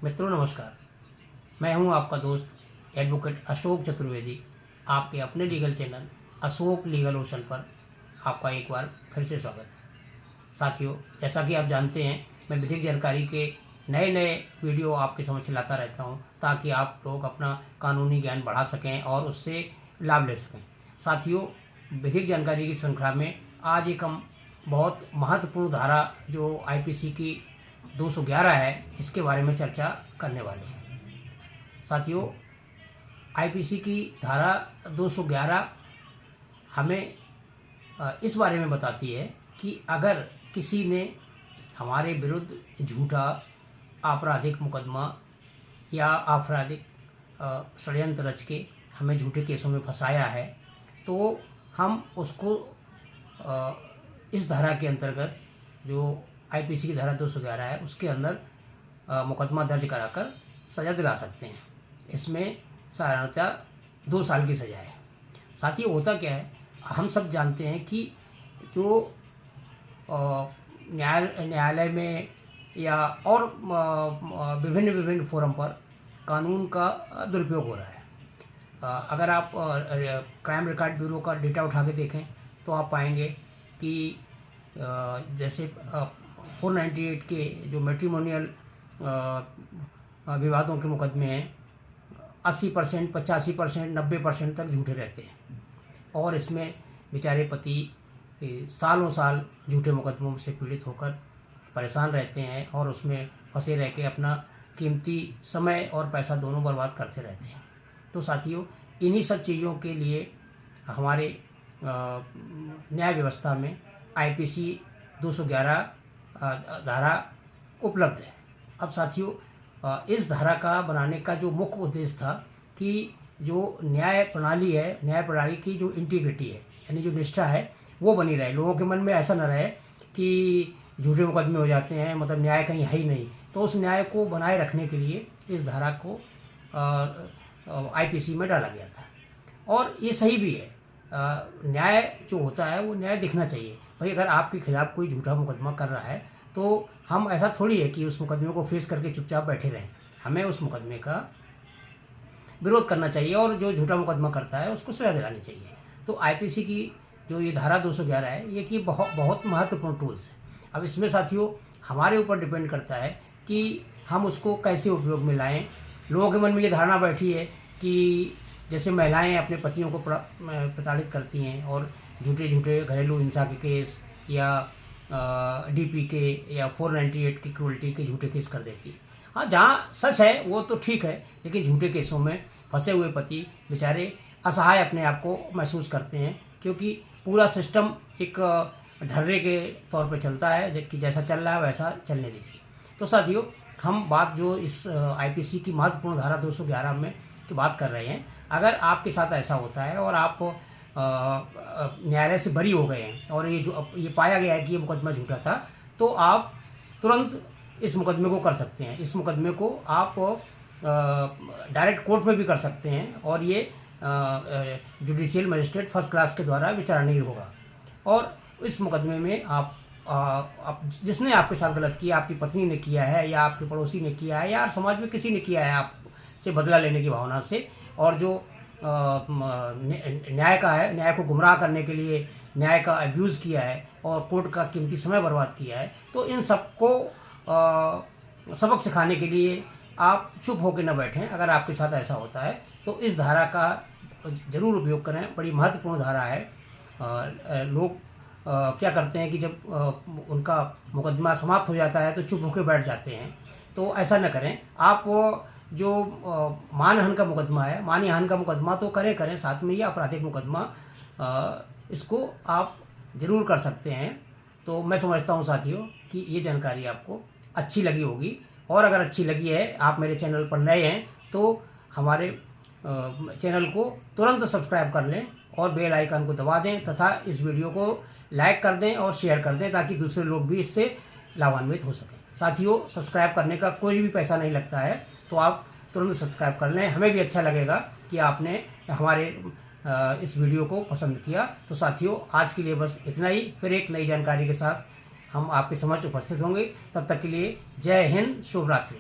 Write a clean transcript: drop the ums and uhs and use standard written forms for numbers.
मित्रों नमस्कार। मैं हूं आपका दोस्त एडवोकेट अशोक चतुर्वेदी। आपके अपने legal channel Ashok legal ocean पर आपका एक बार फिर से स्वागत है। साथियों, जैसा कि आप जानते हैं, मैं विधिक जानकारी के नए नए वीडियो आपके समक्ष लाता रहता हूं ताकि आप लोग अपना कानूनी ज्ञान बढ़ा सकें और उससे लाभ ले सकें। साथियों, विधिक जानकारी की श्रृंखला में आज एक हम बहुत महत्वपूर्ण धारा जो आईपीसी की 211 है, इसके बारे में चर्चा करने वाले हैं। साथियों, आईपीसी की धारा 211 हमें इस बारे में बताती है कि अगर किसी ने हमारे विरुद्ध झूठा आपराधिक मुकदमा या आपराधिक षड्यंत्र रच के हमें झूठे केसों में फंसाया है, तो हम उसको इस धारा के अंतर्गत जो आईपीसी की धारा 211 है उसके अंदर मुकदमा दर्ज कराकर सज़ा दिला सकते हैं। इसमें साधारणतः 2 साल की सज़ा है। साथ ही होता क्या है, हम सब जानते हैं कि जो न्यायालय में या और विभिन्न फोरम पर कानून का दुरुपयोग हो रहा है। अगर आप क्राइम रिकॉर्ड ब्यूरो का डेटा उठा के देखें तो आप पाएंगे कि जैसे 498 के जो मैट्रिमोनियल विवादों के मुकदमे हैं, 80%, 85%, 90% तक झूठे रहते हैं और इसमें बेचारे पति सालों साल झूठे मुकदमों से पीड़ित होकर परेशान रहते हैं और उसमें फंसे रह के अपना कीमती समय और पैसा दोनों बर्बाद करते रहते हैं। तो साथियों, इन्हीं सब चीज़ों के लिए हमारे न्याय व्यवस्था में आईपीसी 211 धारा उपलब्ध है। अब साथियों, इस धारा का बनाने का जो मुख्य उद्देश्य था कि जो न्याय प्रणाली है, न्याय प्रणाली की जो इंटीग्रिटी है, यानी जो निष्ठा है, वो बनी रहे। लोगों के मन में ऐसा न रहे कि झूठे मुकदमे हो जाते हैं, मतलब न्याय कहीं है ही नहीं। तो उस न्याय को बनाए रखने के लिए इस धारा को आईपीसी में डाला गया था और ये सही भी है। न्याय जो होता है वो न्याय दिखना चाहिए। भाई, अगर आपके खिलाफ कोई झूठा मुकदमा कर रहा है तो हम ऐसा थोड़ी है कि उस मुकदमे को फेस करके चुपचाप बैठे रहें। हमें उस मुकदमे का विरोध करना चाहिए और जो झूठा मुकदमा करता है उसको सजा दिलानी चाहिए। तो आईपीसी की जो ये धारा 211 है, ये कि बहुत महत्वपूर्ण टूल्स है। अब इसमें साथियों हमारे ऊपर डिपेंड करता है कि हम उसको कैसे उपयोग में लाएँ। लोगों के मन में ये धारणा बैठी है कि जैसे महिलाएं अपने पतियों को प्रताड़ित करती हैं और झूठे घरेलू हिंसा के केस या डीपी के या 498 की क्रूअल्टी के झूठे केस कर देती है। हाँ, जहाँ सच है वो तो ठीक है, लेकिन झूठे केसों में फंसे हुए पति बेचारे असहाय अपने आप को महसूस करते हैं, क्योंकि पूरा सिस्टम एक ढर्रे के तौर पे चलता है कि जैसा चल रहा है वैसा चलने दीजिए। तो साथियों, हम बात जो इस आईपीसी की महत्वपूर्ण धारा 211 में की बात कर रहे हैं, अगर आपके साथ ऐसा होता है और आप न्यायालय से बरी हो गए हैं और ये पाया गया है कि ये मुकदमा झूठा था, तो आप तुरंत इस मुकदमे को कर सकते हैं। इस मुकदमे को आप डायरेक्ट कोर्ट में भी कर सकते हैं और ये जुडिशियल मजिस्ट्रेट फर्स्ट क्लास के द्वारा विचारणीय होगा। और इस मुकदमे में आप जिसने आपके साथ गलत किया, आपकी पत्नी ने किया है या आपके पड़ोसी ने किया है या समाज में किसी ने किया है आपसे बदला लेने की भावना से, और जो न्याय को गुमराह करने के लिए न्याय का अब्यूज़ किया है और कोर्ट का कीमती समय बर्बाद किया है, तो इन सबको सबक सिखाने के लिए आप चुप होकर न बैठें। अगर आपके साथ ऐसा होता है तो इस धारा का ज़रूर उपयोग करें। बड़ी महत्वपूर्ण धारा है। लोग क्या करते हैं कि जब उनका मुकदमा समाप्त हो जाता है तो चुप होकर बैठ जाते हैं। तो ऐसा न करें। आप जो मानहानि का मुकदमा है, मानहानि का मुकदमा तो करें, साथ में ये आपराधिक मुकदमा इसको आप ज़रूर कर सकते हैं। तो मैं समझता हूँ साथियों कि ये जानकारी आपको अच्छी लगी होगी, और अगर अच्छी लगी है, आप मेरे चैनल पर नए हैं तो हमारे चैनल को तुरंत सब्सक्राइब कर लें और बेल आइकन को दबा दें तथा इस वीडियो को लाइक कर दें और शेयर कर दें ताकि दूसरे लोग भी इससे लाभान्वित हो सकें। साथियों, सब्सक्राइब करने का कोई भी पैसा नहीं लगता है, तो आप तुरंत सब्सक्राइब कर लें। हमें भी अच्छा लगेगा कि आपने हमारे इस वीडियो को पसंद किया। तो साथियों, आज के लिए बस इतना ही। फिर एक नई जानकारी के साथ हम आपके समक्ष उपस्थित होंगे। तब तक के लिए जय हिंद, शुभ रात्रि।